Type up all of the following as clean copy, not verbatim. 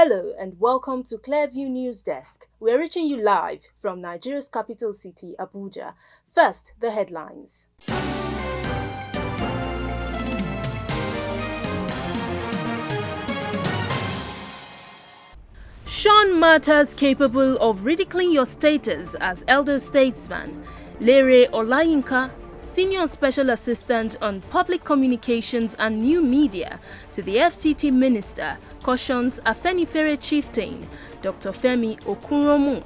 Hello and welcome to Clearview News Desk. We're reaching you live from Nigeria's capital city, Abuja. First, the headlines. Shun matters capable of ridiculing your status as elder statesman. Lere Olayinka, Senior Special Assistant on Public Communications and New Media to the FCT Minister, cautions Afenifere chieftain, Dr. Femi Okunromu.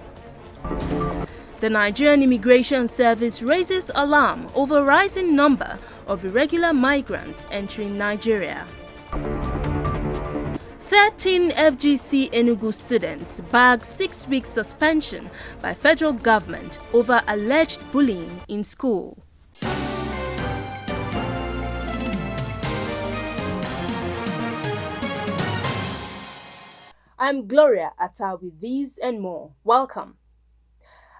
The Nigerian Immigration Service raises alarm over rising number of irregular migrants entering Nigeria. 13 FGC Enugu students bag 6-week suspension by federal government over alleged bullying in school. I'm Gloria Atta with these and more. Welcome.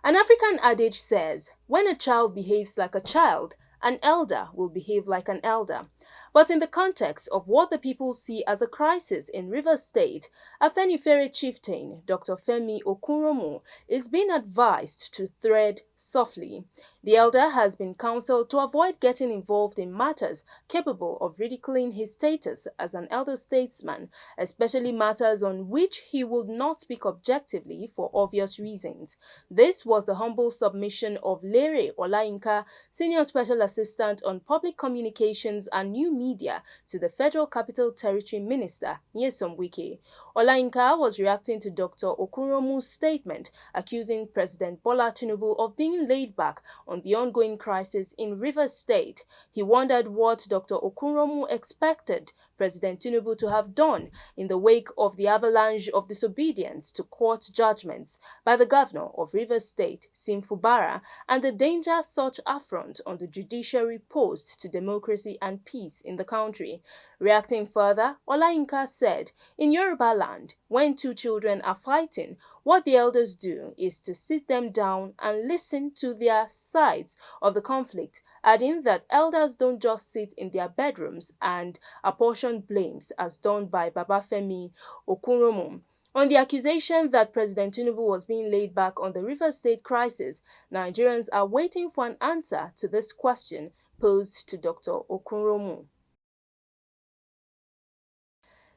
An African adage says, when a child behaves like a child, an elder will behave like an elder. But in the context of what the people see as a crisis in Rivers State, Afenifere chieftain Dr. Femi Okunromu is being advised to tread softly. The elder has been counseled to avoid getting involved in matters capable of ridiculing his status as an elder statesman, especially matters on which he would not speak objectively for obvious reasons. This was the humble submission of Lere Olayinka, Senior Special Assistant on Public Communications and New Media to the Federal Capital Territory Minister, Nyesom Wike. Olayinka was reacting to Dr. Okunromu's statement accusing President Bola Tinubu of being laid back on the ongoing crisis in Rivers State. He wondered what Dr. Okunromu expected President Tinubu to have done in the wake of the avalanche of disobedience to court judgments by the governor of Rivers State, Sim Fubara, and the danger such affront on the judiciary posed to democracy and peace in the country. Reacting further, Olayinka said, in Yoruba land, when two children are fighting, what the elders do is to sit them down and listen to their sides of the conflict, adding that elders don't just sit in their bedrooms and apportion blames as done by Babafemi Okunromu. On the accusation that President Tinubu was being laid back on the Rivers State crisis, Nigerians are waiting for an answer to this question posed to Dr. Okunromu.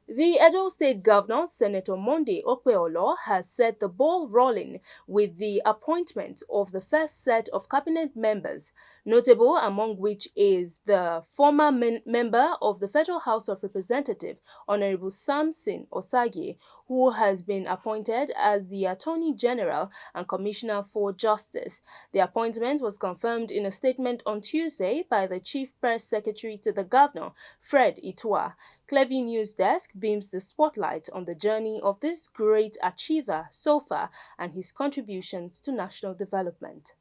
The Edo State Governor, Senator Monday Okpeolo, has set the ball rolling with the appointment of the first set of cabinet members, notable among which is the former member of the Federal House of Representatives, Honorable Samson Osage, who has been appointed as the Attorney General and Commissioner for Justice. The appointment was confirmed in a statement on Tuesday by the Chief Press Secretary to the Governor, Fred Itua. Clearview News Desk beams the spotlight on the journey of this great achiever so far and his contributions to national development.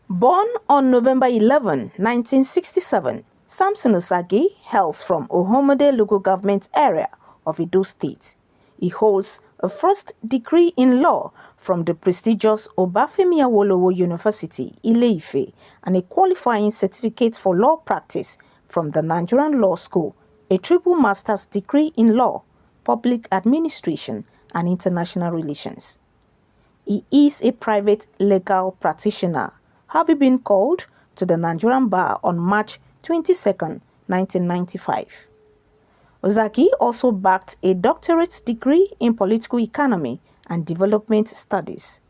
Born on November 11, 1967, Samson Osage hails from Ohomode local government area of Edo State. He holds a first degree in law from the prestigious Obafemi Awolowo University, Ile-Ife, and a qualifying certificate for law practice from the Nigerian Law School, a triple master's degree in law, public administration, and international relations. He is a private legal practitioner, having been called to the Nigerian bar on March 22, 1995. Ozaki also backed a doctorate degree in political economy and development studies.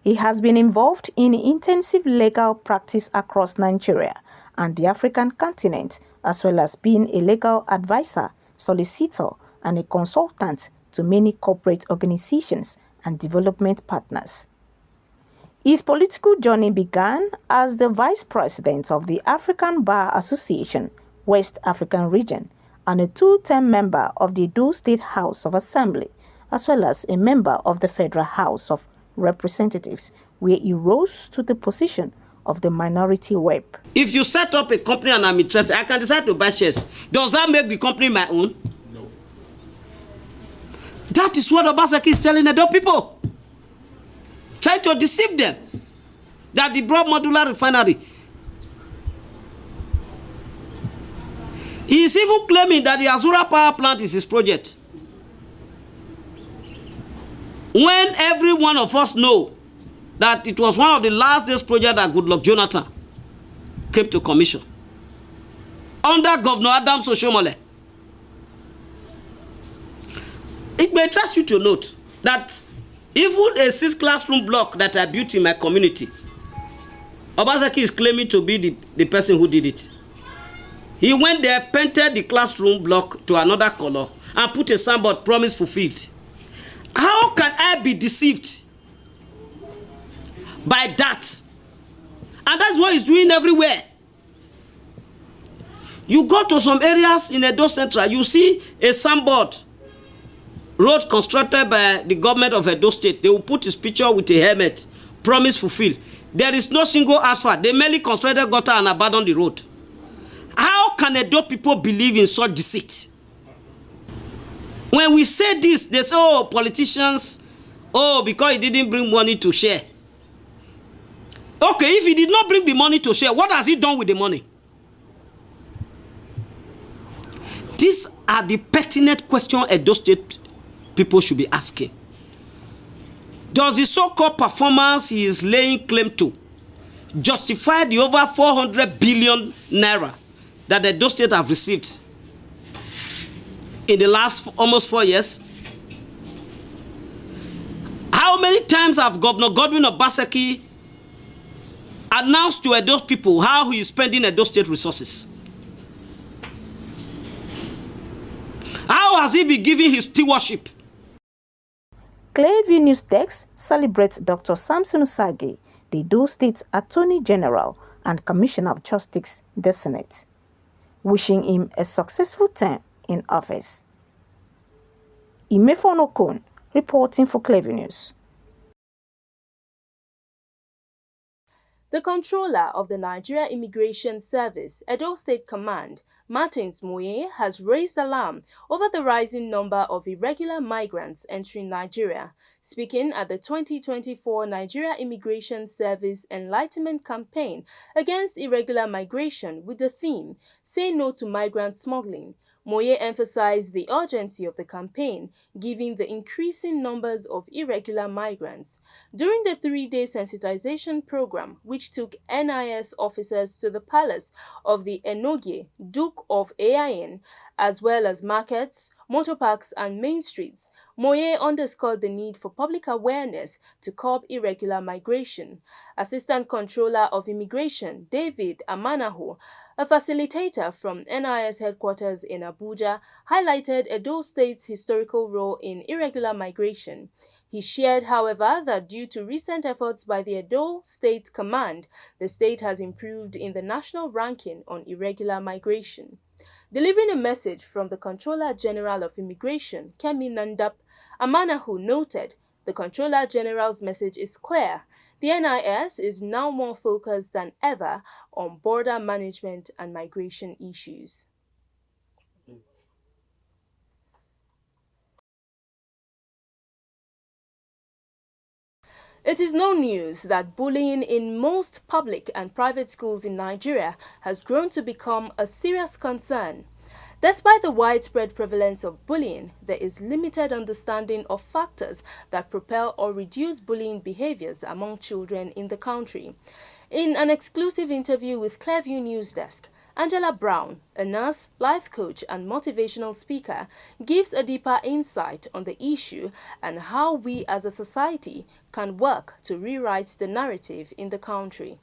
He has been involved in intensive legal practice across Nigeria and the African continent, as well as being a legal advisor, solicitor, and a consultant to many corporate organizations and development partners. His political journey began as the Vice President of the African Bar Association, West African Region, and a two-term member of the Edo State House of Assembly, as well as a member of the Federal House of Representatives, where he rose to the position of the minority whip. If you set up a company and I'm interested, I can decide to buy shares. Does that make the company my own? No. That is what Obaseki is telling the people. Trying to deceive them. That the broad modular refinery. He is even claiming that the Azura power plant is his project. When every one of us know that it was one of the last days project that Goodluck Jonathan came to commission under Governor Adams Oshomole. It may interest you to note that even a 6 classroom block that I built in my community, Obaseki is claiming to be the person who did it. He went there, painted the classroom block to another color, and put a signboard, promise fulfilled. How can I be deceived by that? And that's what he's doing everywhere. You go to some areas in Edo Central, you see a signboard, road constructed by the government of Edo State. They will put his picture with a helmet, promise fulfilled. There is no single asphalt. They merely constructed gutter and abandoned the road. How can Edo people believe in such deceit? When we say this, they say, oh, politicians, oh, because he didn't bring money to share. Okay, if he did not bring the money to share, what has he done with the money? These are the pertinent questions Edo State people should be asking. Does the so-called performance he is laying claim to justify the over 400 billion naira that Edo State have received in the last almost 4 years? How many times have Governor Godwin Obaseki announced to Edo people how he is spending Edo State resources? How has he been giving his stewardship? Cleric News Desk celebrates Dr. Samson Usagi, the Edo State Attorney General and Commissioner of Justice, the Senate, wishing him a successful term in office. Imefon Okon, reporting for Cleric News. The controller of the Nigeria Immigration Service, Edo State Command, Martins Moye, has raised alarm over the rising number of irregular migrants entering Nigeria. Speaking at the 2024 Nigeria Immigration Service Enlightenment Campaign against irregular migration with the theme, Say No to Migrant Smuggling, Moye emphasized the urgency of the campaign, given the increasing numbers of irregular migrants. During the 3-day sensitization program, which took NIS officers to the palace of the Enugu, Duke of Ain, as well as markets, motor parks, and main streets, Moye underscored the need for public awareness to curb irregular migration. Assistant Controller of Immigration, David Amanahu, a facilitator from NIS headquarters in Abuja, highlighted Edo State's historical role in irregular migration. He shared, however, that due to recent efforts by the Edo State Command, the state has improved in the national ranking on irregular migration. Delivering a message from the Controller General of Immigration, Kemi Nandap, Amanahu noted the Controller General's message is clear. The NIS is now more focused than ever on border management and migration issues. It is no news that bullying in most public and private schools in Nigeria has grown to become a serious concern. Despite the widespread prevalence of bullying, there is limited understanding of factors that propel or reduce bullying behaviors among children in the country. In an exclusive interview with Cleric News Desk, Angela Brown, a nurse, life coach, and motivational speaker, gives a deeper insight on the issue and how we as a society can work to rewrite the narrative in the country.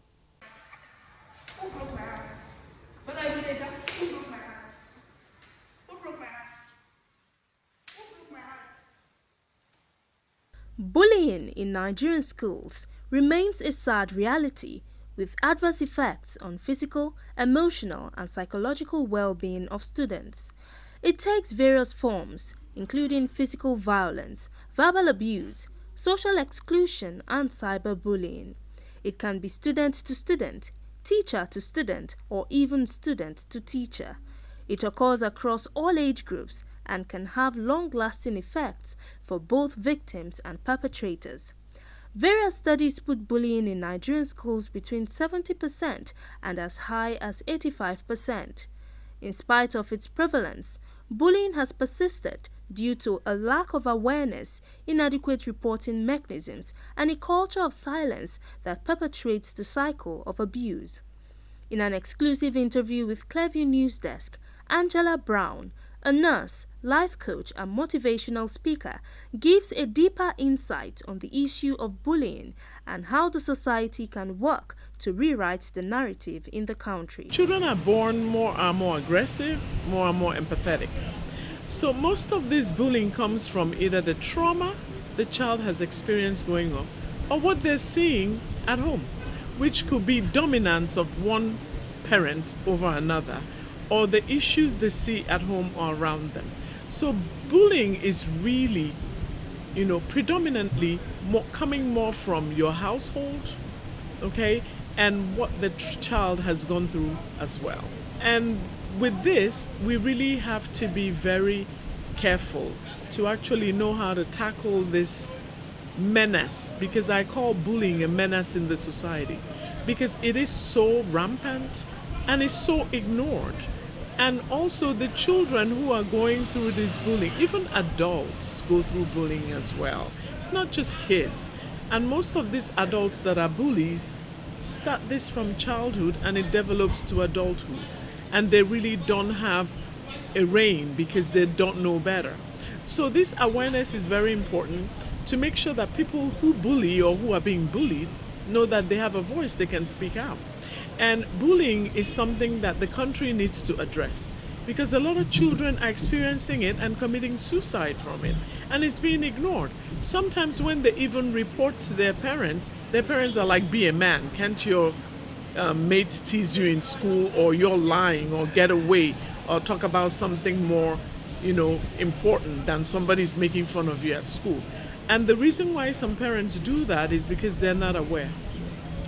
Bullying in Nigerian schools remains a sad reality, with adverse effects on physical, emotional, and psychological well-being of students. It takes various forms, including physical violence, verbal abuse, social exclusion, and cyberbullying. It can be student to student, teacher to student, or even student to teacher. It occurs across all age groups and can have long-lasting effects for both victims and perpetrators. Various studies put bullying in Nigerian schools between 70% and as high as 85%. In spite of its prevalence, bullying has persisted due to a lack of awareness, inadequate reporting mechanisms, and a culture of silence that perpetuates the cycle of abuse. In an exclusive interview with Cleric News Desk, Angela Brown, a nurse, life coach, and motivational speaker, gives a deeper insight on the issue of bullying and how the society can work to rewrite the narrative in the country. Children are born more and more aggressive, more and more empathetic. So most of this bullying comes from either the trauma the child has experienced growing up or what they're seeing at home, which could be dominance of one parent over another, or the issues they see at home or around them. So bullying is really, predominantly coming more from your household, okay, and what the child has gone through as well. And with this, we really have to be very careful to actually know how to tackle this menace, because I call bullying a menace in the society, because it is so rampant and is so ignored. And also the children who are going through this bullying, even adults go through bullying as well. It's not just kids. And most of these adults that are bullies start this from childhood and it develops to adulthood. And they really don't have a rein because they don't know better. So this awareness is very important to make sure that people who bully or who are being bullied know that they have a voice, they can speak out. And bullying is something that the country needs to address, because a lot of children are experiencing it and committing suicide from it, and it's being ignored. Sometimes when they even report to their parents are like, be a man, can't your mates tease you in school, or you're lying, or get away, or talk about something more, important than somebody's making fun of you at school. And the reason why some parents do that is because they're not aware.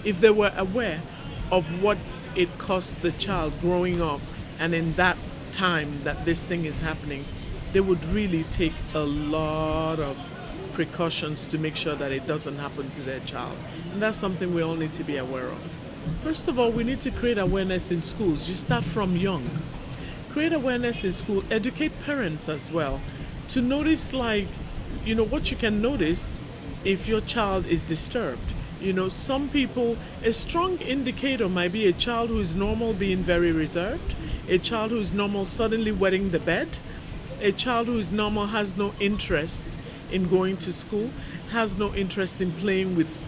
If they were aware of what it costs the child growing up and in that time that this thing is happening, they would really take a lot of precautions to make sure that it doesn't happen to their child. And that's something we all need to be aware of. First of all, we need to create awareness in schools. You start from young. Create awareness in school, educate parents as well to notice, what you can notice if your child is disturbed. Some people, a strong indicator might be a child who is normal being very reserved, a child who is normal suddenly wetting the bed, a child who is normal has no interest in going to school, has no interest in playing with,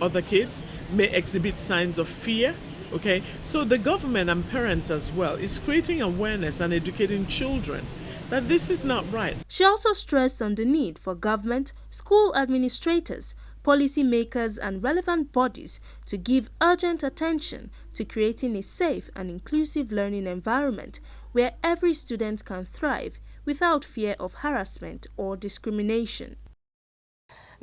other kids, may exhibit signs of fear. Okay, so the government and parents as well is creating awareness and educating children that this is not right. She also stressed on the need for government, school administrators, policy makers, and relevant bodies to give urgent attention to creating a safe and inclusive learning environment where every student can thrive without fear of harassment or discrimination.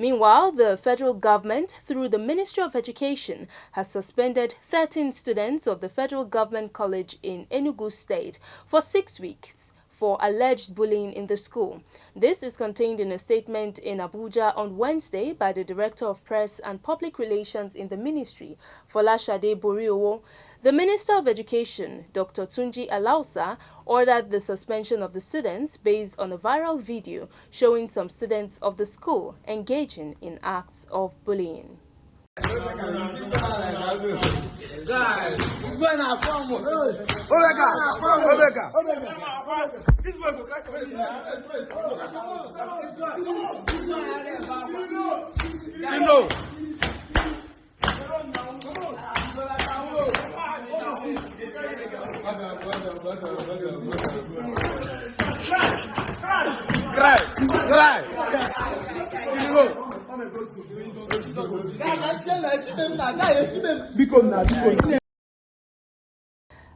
Meanwhile, the federal government, through the Ministry of Education, has suspended 13 students of the Federal Government College in Enugu State for 6 weeks for alleged bullying in the school. This is contained in a statement in Abuja on Wednesday by the Director of Press and Public Relations in the ministry, Folashade Boriowo. The Minister of Education, Dr. Tunji Alausa, ordered the suspension of the students based on a viral video showing some students of the school engaging in acts of bullying.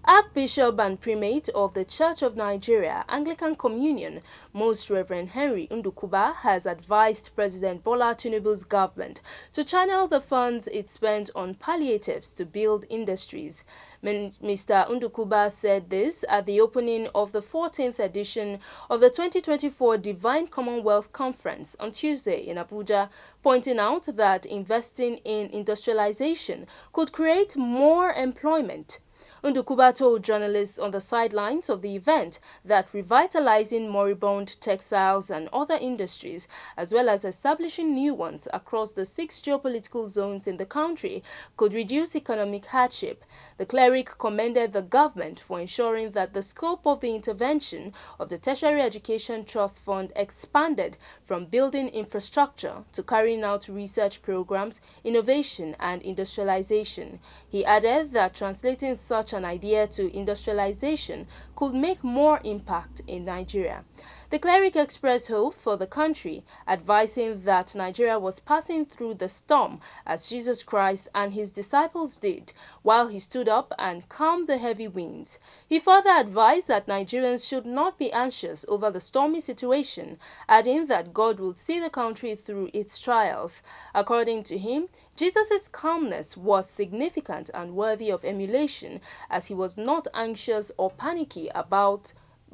Archbishop and Primate of the Church of Nigeria Anglican Communion, Most Reverend Henry Ndukuba, has advised President Bola Tinubu's government to channel the funds it spent on palliatives to build industries. Mr. Ndukuba said this at the opening of the 14th edition of the 2024 Divine Commonwealth Conference on Tuesday in Abuja, pointing out that investing in industrialization could create more employment. Ndukuba told journalists on the sidelines of the event that revitalizing moribund textiles and other industries, as well as establishing new ones across the 6 geopolitical zones in the country, could reduce economic hardship. The cleric commended the government for ensuring that the scope of the intervention of the Tertiary Education Trust Fund expanded from building infrastructure to carrying out research programs, innovation and industrialization. He added that translating such an idea to industrialization could make more impact in Nigeria. The cleric expressed hope for the country, advising that Nigeria was passing through the storm as Jesus Christ and his disciples did, while he stood up and calmed the heavy winds. He further advised that Nigerians should not be anxious over the stormy situation, adding that God would see the country through its trials. According to him, Jesus' calmness was significant and worthy of emulation, as he was not anxious or panicky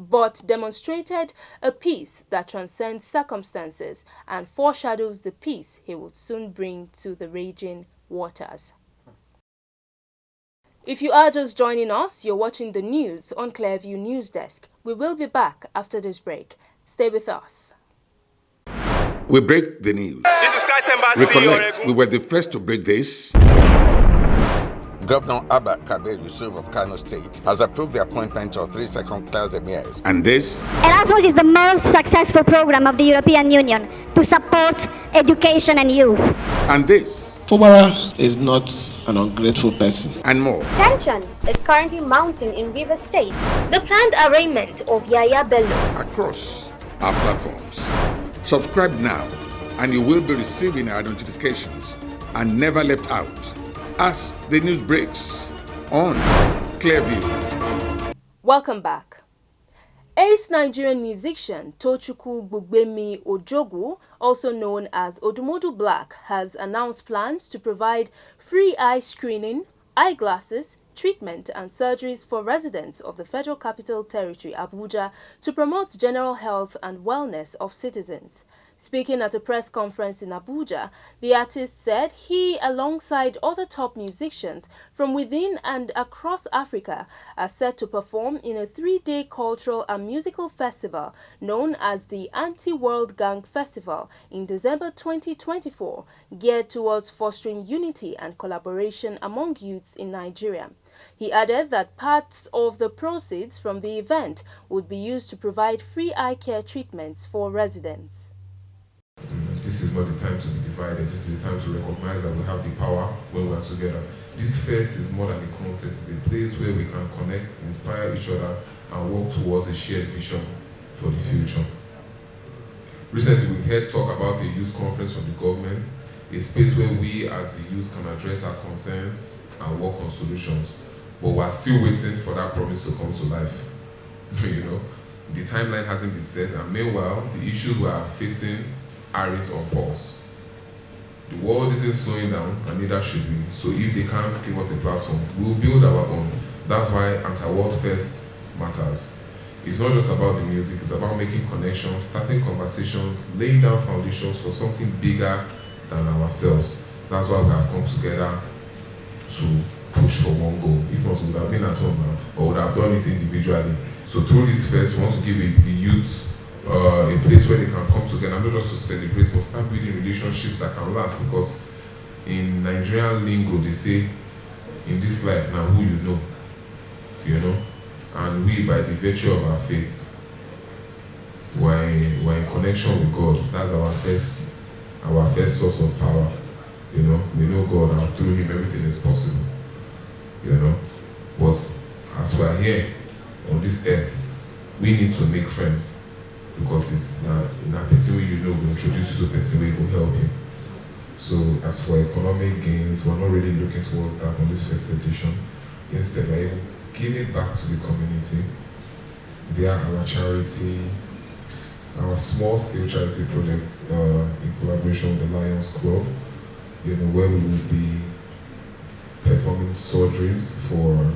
but demonstrated a peace that transcends circumstances and foreshadows the peace he would soon bring to the raging waters. If you are just joining us, you're watching the news on Clearview News Desk. We will be back after this break. Stay with us. We break the news. This is Christ Embassy. Recollect, we were the first to break this. Governor Abba Kabir Yusuf of Kano State has approved the appointment of 3 second-class emirs. And this? Erasmus is the most successful program of the European Union to support education and youth. And this? Fubara is not an ungrateful person. And more. Tension is currently mounting in River State. The planned arraignment of Yaya Bello. Across our platforms. Subscribe now and you will be receiving our notifications and never left out as the news breaks on Clearview. Welcome back. Ace Nigerian musician Tochukwu Gbugbemi Ojogu, also known as Odumodu Black, has announced plans to provide free eye screening, eyeglasses, treatment and surgeries for residents of the Federal Capital Territory, Abuja, to promote general health and wellness of citizens. Speaking at a press conference in Abuja, the artist said he, alongside other top musicians from within and across Africa, are set to perform in a 3-day cultural and musical festival known as the Anti-World Gang Festival in December 2024, geared towards fostering unity and collaboration among youths in Nigeria. He added that parts of the proceeds from the event would be used to provide free eye care treatments for residents. This is not the time to be divided. This is the time to recognize that we have the power when we are together. This fest is more than a concert. It's a place where we can connect, inspire each other, and work towards a shared vision for the future. Recently, we've heard talk about the youth conference from the government, a space where we as the youth can address our concerns and work on solutions. But we're still waiting for that promise to come to life. You know, the timeline hasn't been set, and meanwhile, the issues we are facing aren't on pause. The world isn't slowing down, and neither should we. So if they can't give us a platform, we'll build our own. That's why Anti-World Fest matters. It's not just about the music, it's about making connections, starting conversations, laying down foundations for something bigger than ourselves. That's why we have come together to push for one goal. If not, we would have been at home now, or would have done it individually. So through this fest, we want to give the youth a place where they can come together, not just to celebrate, but start building relationships that can last. Because in Nigerian lingo, they say, in this life, now who you know, and we, by the virtue of our faith, we're in connection with God. That's our first source of power. You know, we know God, and through Him, everything is possible. You know, but as we're here on this earth, we need to make friends. Because it's not person will introduce you to a person who will help you. So as for economic gains, we're not really looking towards that on this first edition. Instead, we're able to give it back to the community via our charity, our small-scale charity project in collaboration with the Lions Club, you know, where we will be performing surgeries for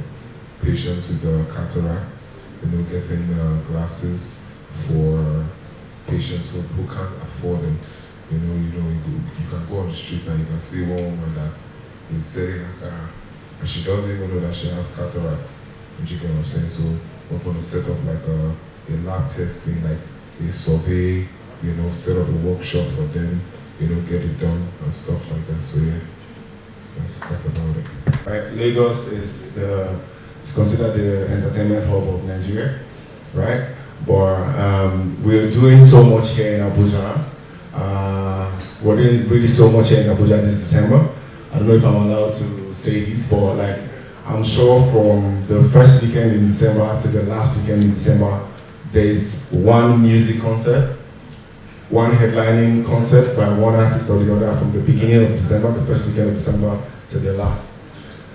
patients with cataract, you know, getting glasses for patients who can't afford them. You can go on the streets and you can see one woman that is selling her car and she doesn't even know that she has cataract. You get what I'm saying? So we're going to set up like a lab testing, like a survey, you know, set up a workshop for them, you know, get it done and stuff like that. So yeah, that's about it. Right, Lagos is it's considered the entertainment hub of Nigeria, right? But we're doing so much here in Abuja. We're doing really so much here in Abuja this December. I don't know if I'm allowed to say this, but like I'm sure from the first weekend in December to the last weekend in December, there's one music concert, one headlining concert by one artist or the other from the beginning of December, the first weekend of December to the last.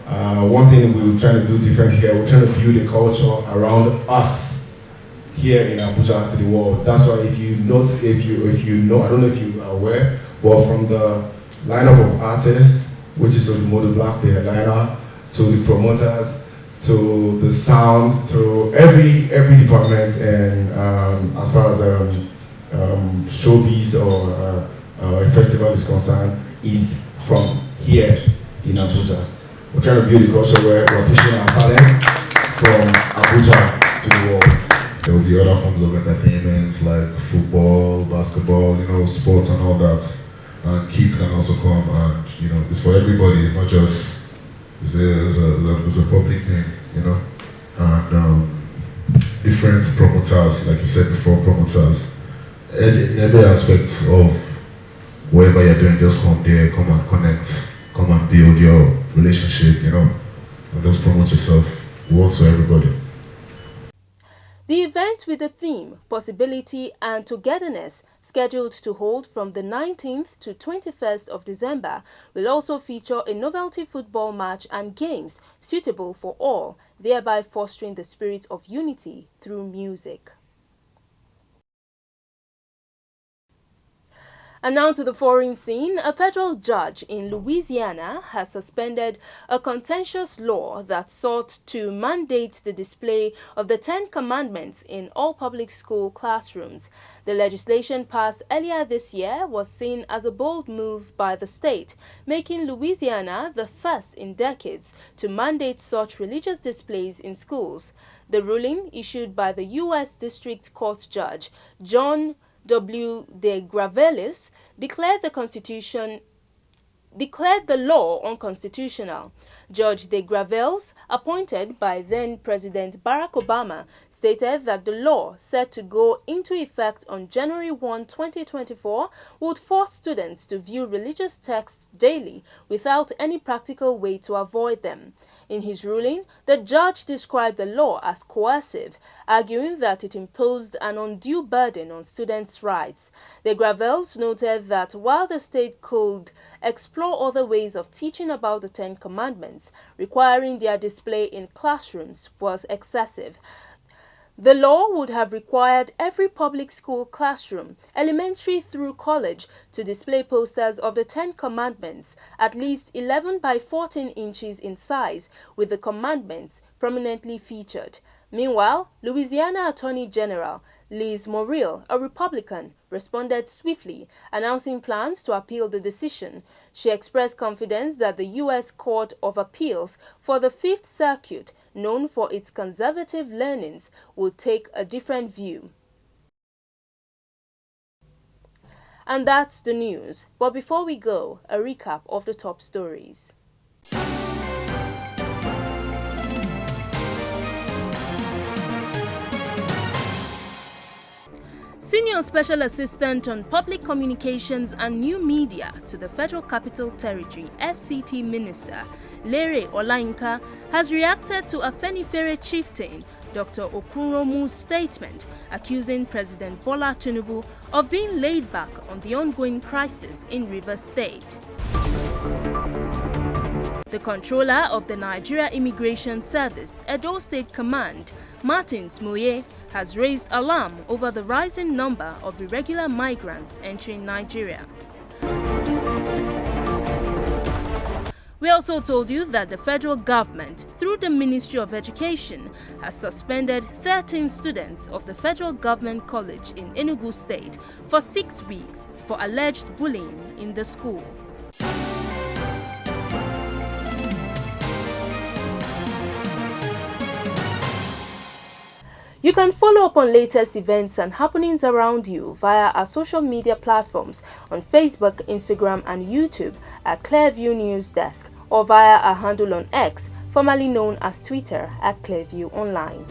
One thing we're trying to do different here, we're trying to build a culture around us here in Abuja to the world. That's why if you know, I don't know if you are aware, but from the lineup of artists, which is Odumodu Black, the headliner, to the promoters, to the sound, to every department, and as far as showbiz or a festival is concerned, is from here in Abuja. We're trying to build a culture where we're pushing our talents from Abuja to the world. There will be other forms of entertainment like football, basketball, you know, sports and all that. And kids can also come, and you know, it's for everybody. It's not just it's a public thing, you know. And different promoters, like you said before, promoters. In every aspect of whatever you're doing, just come there, come and connect, come and build your relationship, you know, and just promote yourself. It works for everybody. The event with the theme Possibility and Togetherness, scheduled to hold from the 19th to 21st of December, will also feature a novelty football match and games suitable for all, thereby fostering the spirit of unity through music. And now to the foreign scene. A federal judge in Louisiana has suspended a contentious law that sought to mandate the display of the 10 Commandments in all public school classrooms. The legislation passed earlier this year was seen as a bold move by the state, making Louisiana the first in decades to mandate such religious displays in schools. The ruling, issued by the U.S. District Court Judge John W. de Gravelis, declared the law unconstitutional. Judge de Gravelis, appointed by then-President Barack Obama, stated that the law, set to go into effect on January 1, 2024, would force students to view religious texts daily without any practical way to avoid them. In his ruling, the judge described the law as coercive, arguing that it imposed an undue burden on students' rights. De Gravelis noted that while the state could explore other ways of teaching about the 10 Commandments, requiring their display in classrooms was excessive. The law would have required every public school classroom, elementary through college, to display posters of the 10 Commandments, at least 11 by 14 inches in size, with the commandments prominently featured. Meanwhile, Louisiana Attorney General Liz Morial, a Republican, responded swiftly, announcing plans to appeal the decision. She expressed confidence that the U.S. Court of Appeals for the Fifth Circuit, known for its conservative leanings, would take a different view. And that's the news. But before we go, a recap of the top stories. Senior Special Assistant on Public Communications and New Media to the Federal Capital Territory FCT Minister, Lere Olainka, has reacted to Afenifere chieftain Dr. Okunromu's statement accusing President Bola Tinubu of being laid back on the ongoing crisis in Rivers State. The controller of the Nigeria Immigration Service, Edo State Command, Martin Smoye, has raised alarm over the rising number of irregular migrants entering Nigeria. We also told you that the federal government, through the Ministry of Education, has suspended 13 students of the Federal Government College in Enugu State for 6 weeks for alleged bullying in the school. You can follow up on latest events and happenings around you via our social media platforms on Facebook, Instagram, and YouTube at Clearview News Desk, or via our handle on X, formerly known as Twitter, at Clearview Online.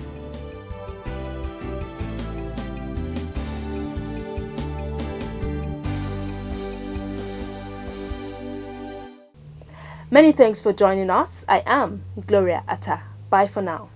Many thanks for joining us. I am Gloria Atta. Bye for now.